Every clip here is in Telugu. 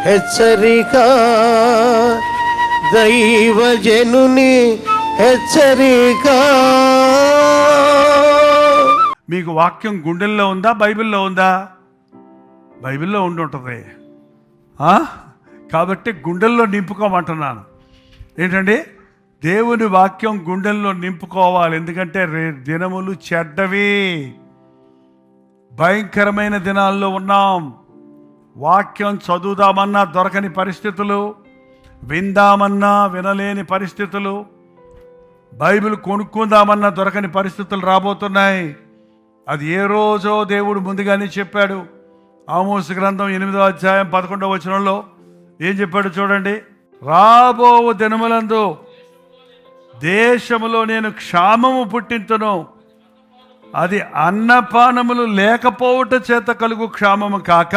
హెచ్చరిక, దైవజనుని హెచ్చరిక. మీకు వాక్యం గుండెల్లో ఉందా, బైబిల్లో ఉందా? బైబిల్లో ఉండి కాబట్టి గుండెల్లో నింపుకోమంటున్నాను. ఏంటండి? దేవుని వాక్యం గుండెల్లో నింపుకోవాలి. ఎందుకంటే దినములు చెడ్డవి, భయంకరమైన దినాల్లో ఉన్నాం. వాక్యం చదువుదామన్నా దొరకని పరిస్థితులు, విందామన్నా వినలేని పరిస్థితులు, బైబిల్ కొనుక్కుందామన్నా దొరకని పరిస్థితులు రాబోతున్నాయి. అది ఏ రోజో దేవుడు ముందుగానే చెప్పాడు. ఆమోసు గ్రంథం 8వ అధ్యాయం 11వ వచనంలో ఏం చెప్పాడు చూడండి. రాబో దినములందు దేశములో నేను క్షామము పుట్టింతును, అది అన్నపానములు లేకపోవుట చేత కలుగు క్షామము కాక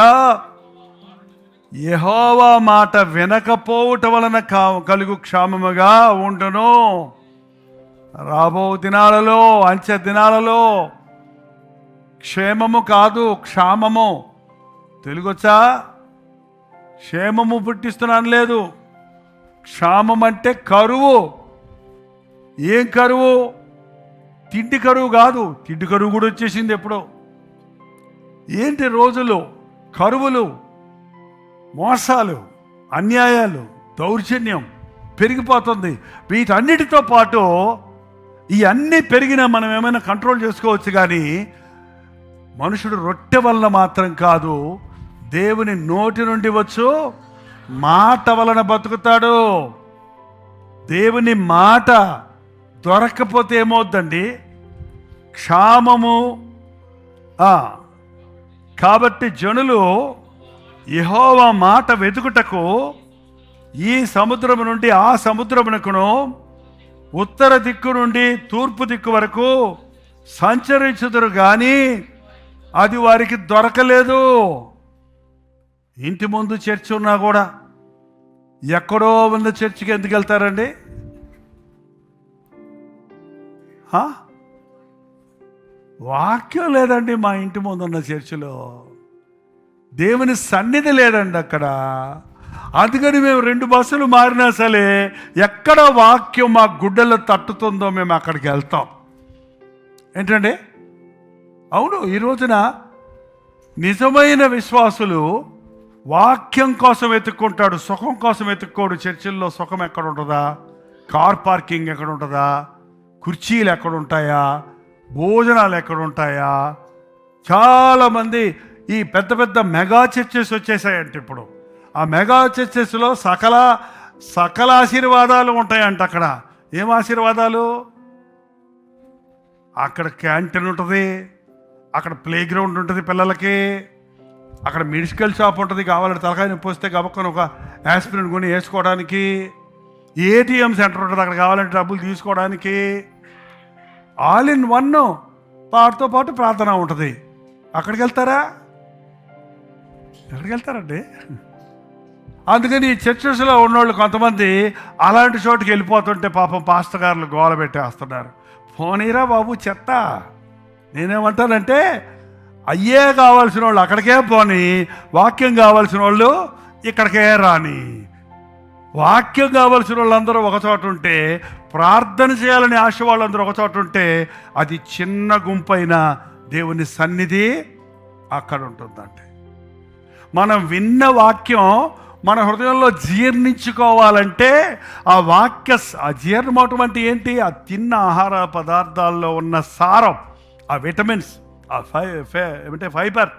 యెహోవా మాట వినకపోవుట వలన కలుగు క్షామముగా ఉండును. రాబో దినాలలో, అంచె దినాలలో క్షేమము కాదు క్షామము. తెలుగొచ్చా? క్షేమము పుట్టిస్తున్నాను లేదు, క్షామం అంటే కరువు. ఏం కరువు? తిండి కరువు కాదు, తిండి కరువు కూడా వచ్చేసింది ఎప్పుడో. ఏంటి రోజులు? కరువులు, మోసాలు, అన్యాయాలు, దౌర్జన్యం పెరిగిపోతుంది. వీటన్నిటితో పాటు ఇవన్నీ పెరిగినా మనం ఏమైనా కంట్రోల్ చేసుకోవచ్చు, కానీ మనుషుడు రొట్టె వలన మాత్రం కాదు, దేవుని నోటి నుండి వచ్చు మాట వలన బతుకుతాడు. దేవుని మాట దొరక్కపోతే ఏమవుద్దండి? క్షామము. కాబట్టి జనులు యెహోవా మాట వెతుకుటకు ఈ సముద్రము నుండి ఆ సముద్రమునకును, ఉత్తర దిక్కు నుండి తూర్పు దిక్కు వరకు సంచరించుదురు కానీ అది వారికి దొరకలేదు. ఇంటి ముందు చర్చి ఉన్నా కూడా ఎక్కడో ఉన్న చర్చికి ఎందుకు వెళ్తారండి? వాక్యం లేదండి మా ఇంటి ముందు ఉన్న చర్చిలో, దేవుని సన్నిధి లేదండి అక్కడ. అందుకని మేము 2 బస్సులు మారినా సరే ఎక్కడ వాక్యం మా గుడ్డలో తట్టుతుందో మేము అక్కడికి వెళ్తాం. ఏంటండి? అవును, ఈ రోజున నిజమైన విశ్వాసులు వాక్యం కోసం వెతుక్కుంటాడు, సుఖం కోసం వెతుక్కోడు. చర్చిల్లో సుఖం ఎక్కడ ఉంటుందా? కార్ పార్కింగ్ ఎక్కడ ఉంటుందా? కుర్చీలు ఎక్కడ ఉంటాయా? భోజనాలు ఎక్కడ ఉంటాయా? చాలామంది ఈ పెద్ద పెద్ద మెగా చర్చెస్ వచ్చేసాయంటే ఇప్పుడు ఆ మెగా చర్చెస్లో సకల ఆశీర్వాదాలు ఉంటాయంట. అక్కడ ఏం ఆశీర్వాదాలు? అక్కడ క్యాంటీన్ ఉంటుంది, అక్కడ ప్లే గ్రౌండ్ ఉంటుంది పిల్లలకి, అక్కడ మెడికల్ షాప్ ఉంటుంది, కావాలంటే తలకాయ నొప్పి వస్తే గబక్కని ఒక యాస్పిరిన్ కొని వేసుకోవడానికి, ఏటీఎం సెంటర్ ఉంటుంది, అక్కడ కావాలంటే డబ్బులు తీసుకోవడానికి, ఆల్ ఇన్ వన్. వాటితో పాటు ప్రార్థన ఉంటుంది. అక్కడికి వెళ్తారా? ఎక్కడికి వెళ్తారండి? అందుకని ఈ చర్చెస్లో ఉన్నోళ్ళు కొంతమంది అలాంటి చోటుకి వెళ్ళిపోతుంటే పాపం పాస్టర్ గారులు గోల పెట్టేస్తున్నారు. పోనీరా బాబు చెత్త. నేనేమంటానంటే అయ్యే కావాల్సిన వాళ్ళు అక్కడికే పోని, వాక్యం కావాల్సిన వాళ్ళు ఇక్కడికే రాని. వాక్యం కావాల్సిన వాళ్ళందరూ ఒకచోట ఉంటే, ప్రార్థన చేయాలని ఆశ వాళ్ళందరూ ఒకచోట ఉంటే, అది చిన్న గుంపైన దేవుని సన్నిధి అక్కడ ఉంటుందంటే. మనం విన్న వాక్యం మన హృదయంలో జీర్ణించుకోవాలంటే ఆ జీర్ణం అవటం అంటే ఏంటి? ఆ తిన్న ఆహార పదార్థాల్లో ఉన్న సారం, ఆ విటమిన్స్, ఆ ఏమంటే ఫైబర్,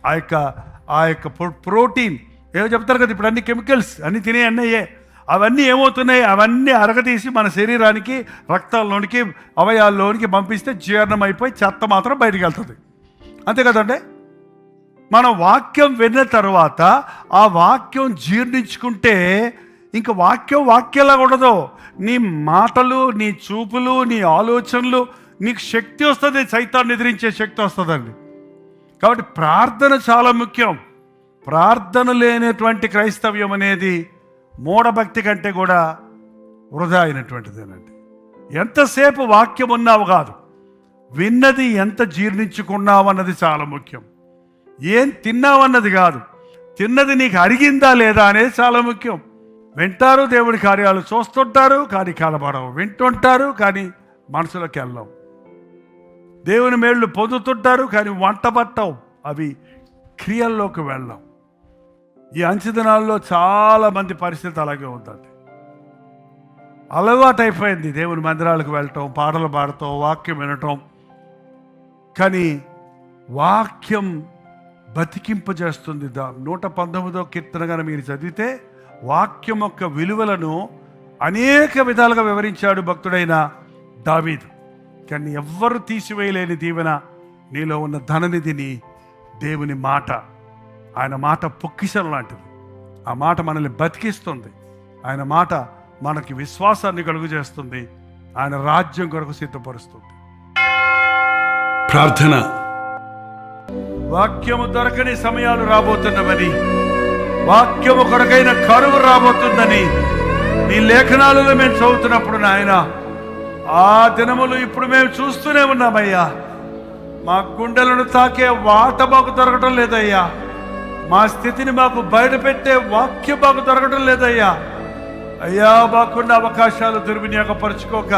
ఆ యొక్క ప్రోటీన్ ఏమో చెప్తారు కదా ఇప్పుడు, అన్ని కెమికల్స్ అన్నీ తినే అన్నయ్యే. అవన్నీ ఏమవుతున్నాయి? అవన్నీ అరగదీసి మన శరీరానికి, రక్తంలోనికి, అవయాల్లోనికి పంపిస్తే జీర్ణం అయిపోయి చెత్త మాత్రం బయటికి వెళ్తుంది. అంతే కదండి? మనం వాక్యం విన్న తర్వాత ఆ వాక్యం జీర్ణించుకుంటే ఇంక వాక్యంలాగా ఉండదు. నీ మాటలు, నీ చూపులు, నీ ఆలోచనలు, నీకు శక్తి వస్తుంది, సైతాన్ని ఎదిరించే శక్తి వస్తుందండి. కాబట్టి ప్రార్థన చాలా ముఖ్యం. ప్రార్థన లేనటువంటి క్రైస్తవ్యం అనేది మూఢభక్తి కంటే కూడా వృధా అయినటువంటిదేనండి. ఎంతసేపు వాక్యం ఉన్నావు కాదు, విన్నది ఎంత జీర్ణించుకున్నావు అన్నది చాలా ముఖ్యం. ఏం తిన్నావన్నది కాదు, తిన్నది నీకు అరిగిందా లేదా అనేది చాలా ముఖ్యం. వింటారు దేవుడి కార్యాలు, చూస్తుంటారు కానీ కనబడవు, వింటుంటారు కానీ మనసులోకి వెళ్ళవు, దేవుని మేళ్ళు పొందుతుంటారు కానీ వంట పట్టవు, అవి క్రియల్లోకి వెళ్ళవు. ఈ అంచె దినాల్లో చాలామంది పరిస్థితి అలాగే ఉందండి. అలవాటు అయిపోయింది దేవుని మందిరాలకు వెళ్ళటం, పాటలు పాడటం, వాక్యం వినటం. కానీ వాక్యం బతికింపజేస్తుంది. 119వ కీర్తన గాని మీరు చదివితే వాక్యం యొక్క విలువలను అనేక విధాలుగా వివరించాడు భక్తుడైన దావీదు. కానీ ఎవ్వరు తీసివేయలేని దీవెన నీలో ఉన్న ధననిధిని దేవుని మాట. ఆయన మాట పొక్కిషం లాంటిది. ఆ మాట మనల్ని బతికిస్తుంది. ఆయన మాట మనకి విశ్వాసాన్ని కలుగు చేస్తుంది. ఆయన రాజ్యం కొరకు సిద్ధపరుస్తుంది. ప్రార్థన. వాక్యము దొరకని సమయాలు రాబోతున్నవని, వాక్యము కొరకైన కరువు రాబోతుందని నీ లేఖనాలలో మేము చదువుతున్నప్పుడు నాయన, ఆ దినములు ఇప్పుడు మేము చూస్తూనే ఉన్నామయ్యా. మా గుండెలను తాకే వాట మాకు దొరకటం లేదయ్యా. మా స్థితిని మాకు బయటపెట్టే వాక్యం మాకు దొరకటం లేదయ్యా. అయ్యా, మాకున్న అవకాశాలు దుర్వినియోగపరుచుకోక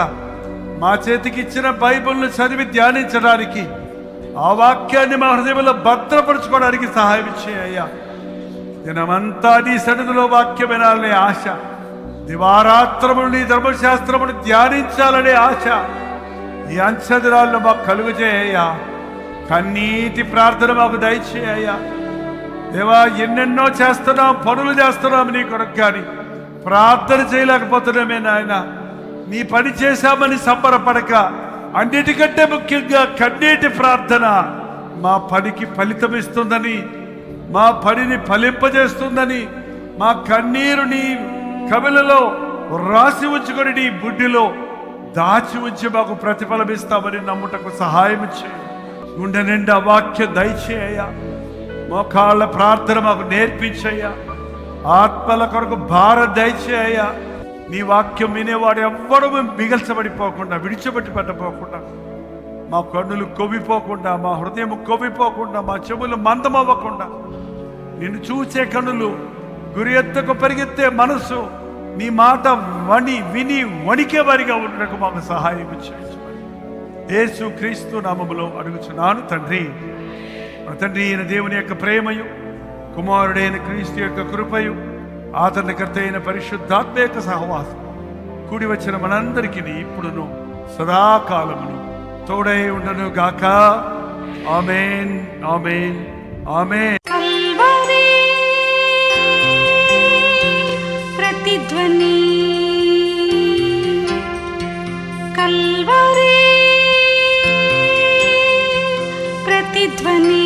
మా చేతికి ఇచ్చిన బైబిల్ను చదివి ధ్యానించడానికి, ఆ వాక్యాన్ని మా హృదయంలో భద్రపరుచుకోవడానికి సహాయం ఇచ్చేయ్యా. దినమంతా నీ సన్నిధిలో వాక్యం వినాలనే ఆశ, దివారాత్రములు నీ ధర్మశాస్త్రమును ధ్యానించాలనే ఆశ ఈ అంచె దినాల్లో మాకు కలుగు చేయ్యా. కన్నీటి ప్రార్థన మాకు దయచేయ్యా. దేవా, ఎన్నెన్నో చేస్తున్నాం, పనులు చేస్తున్నాం నీ కొరకు, కానీ ప్రార్థన చేయలేకపోతున్నామే నాయన. నీ పని చేశామని సంబరపడక, అన్నిటికంటే ముఖ్యంగా కన్నీటి ప్రార్థన మా పనికి ఫలితం ఇస్తుందని, మా పనిని ఫలింపజేస్తుందని, మా కన్నీరు నీ కవిలలో రాసి ఉంచుకొని నీ బుడ్డిలో దాచి ఉంచి మాకు ప్రతిఫలం ఇస్తామని నమ్ముటకు సహాయం చేయి. గుండె నిండా వాక్యం దయచేయ్యా. మోకాళ్ళ ప్రార్థన మాకు నేర్పించయ్యా. ఆత్మల కొరకు భారం దయచేయ్యా. నీ వాక్యం వినేవాడు ఎవ్వడూ మిగల్చబడిపోకుండా, విడిచిపెట్టి పెట్టపోకుండా, మా కన్నులు కొవ్విపోకుండా, మా హృదయం కొవ్విపోకుండా, మా చెవులు మందమవ్వకుండా, నిన్ను చూసే కన్నులు, గురి ఎత్తుకు పరిగెత్తే మనసు, నీ మాట విని వణికే వారిగా ఉండటకు మాకు సహాయం చేయించమని యేసు క్రీస్తు నామములో అడుగుచున్నాను తండ్రి. మన తండ్రి అయిన దేవుని యొక్క ప్రేమయు, కుమారుడైన క్రీస్తు యొక్క కృపయు, ఆదరణకర్త అయిన పరిశుద్ధాత్మ యొక్క సహవాసం కూడి వచ్చిన మనందరికీ ఇప్పుడును సదాకాలమును తోడై ఉండను గాక. ఆమేన్, ఆమేన్, ఆమేన్. ప్రతిధ్వని కల్వరి ప్రతిధ్వని